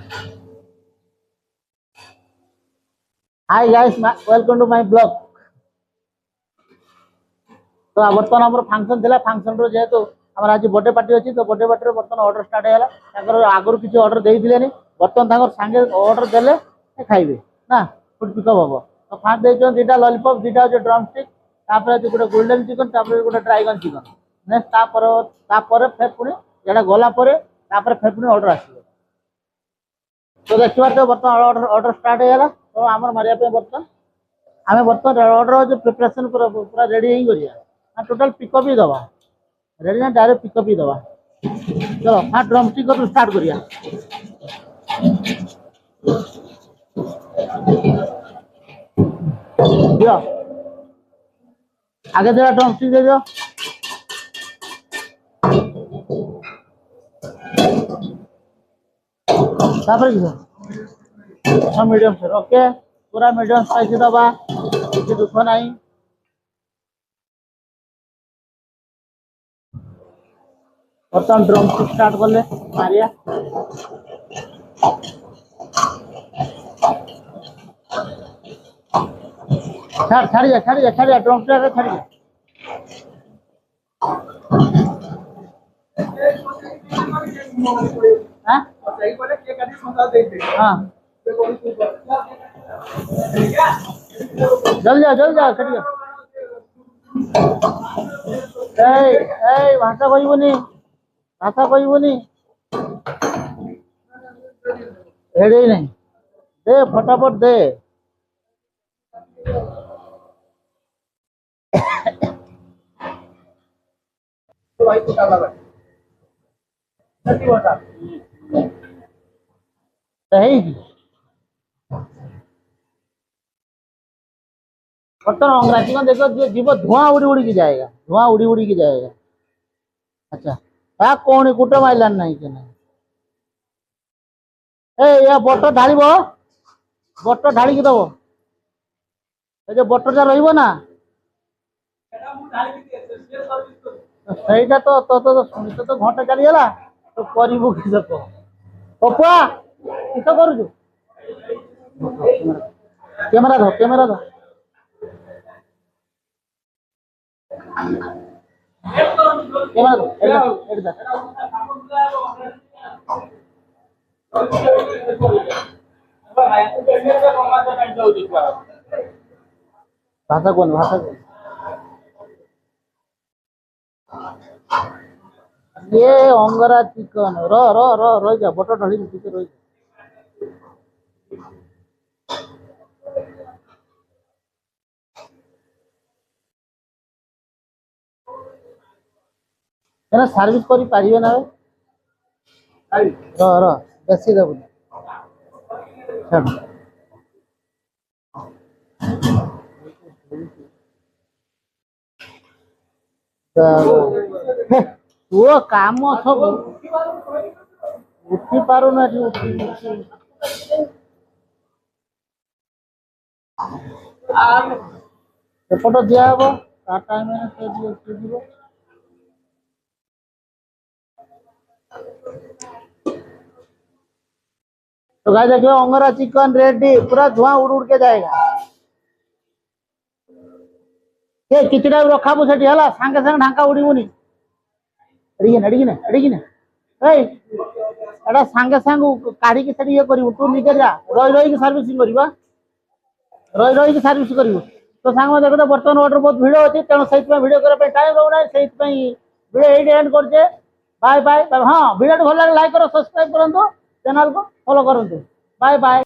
Hi guys, welcome to my blog. तो बर्तमान आम फंक्शन थी फंक्शन जेहेतु आम आज बर्थडे पार्टी अच्छी तो बर्थडे पार्टी बर्तमान ऑर्डर स्टार्ट है आगुरी किसी ऑर्डर देते बर्तमान सांगे ऑर्डर देले खाइबे ना फुड पिकअप हम तो फास्ट देखते दुटा लॉलीपॉप दुटा हो ड्रम स्टिक गोटे गोल्डन चिकन गोटे ड्राइगन चिकन नेक्स्ट फिर पुणी यहाँ गला फिर पुणी ऑर्डर आस तो देखिए तो बर्तमान ऑर्डर स्टार्ट है तो आम मारे बर्तमान आम बर्तमान ऑर्डर प्रिपरेशन पूरा रेडी ही करिया टोटल पिकअप ही दवा रेडी ना डायरेक्ट पिकअप ही दवा चलो हाँ ड्रम स्टिक को स्टार्ट करिया दियो आगे जरा ड्रम स्टिक दे दियो मीडियम सर ओके पूरा मीडियम स्पाइसी दबा किसी दुख नहीं बर्तमान ड्रम स्टिक स्टार्ट कले मारिया छाड़िया ड्रम स्टिक छाड़िया हाँ जल जाओ छाड़िया भाषा कहबनी भाषा कहबनी हेडे नहीं दे फटाफट दे बर्तन अंगरा चिकन देखो जीव धुआं उड़ी उड़ी की जाएगा धुआं उड़ी उड़ी की जाएगा अच्छा ता कौन कुट माइलान नहीं के नहीं ए बटर ढाल बटर ढाल की दब जो बटरटा रही ना सहीटा तो तो तो सुनी तो घंटा चलीगला तो करू कि पपुआ किस करू कैमेरा धो कैमेरा धो कैमेरा दो भाषा कौन ये अंगरा चिकन रो रो रो रही जा बटर ढाली नीचे रही सर्विस करी पारिबे ना रो रो बेसी देबु वो काम सब उठी पारू ना एपट दिया हम टाइम तो गाइस देखिए अंगरा चिकन रेडी पूरा धुआं उड़ उड़ के जाएगा ये किचड़ा रखाबू से सांगे सांगे ढांका उड़ीबुनी एटा सांगे सांग काढ़ी से ये करू तू निजे जा रही रही सर्विसिंग करवा रही रही सर्विस करू तो सांग देख तो बर्तमान ऑर्डर बहुत भिड़ अच्छी तेणु से भिडियो करने टाइम रोना से भिडियो ये एंड कर बाय बाय हाँ भिडियो भल लगे लाइक करो सब्सक्राइब करूँ चैनल को फॉलो करूँ बाय बाय।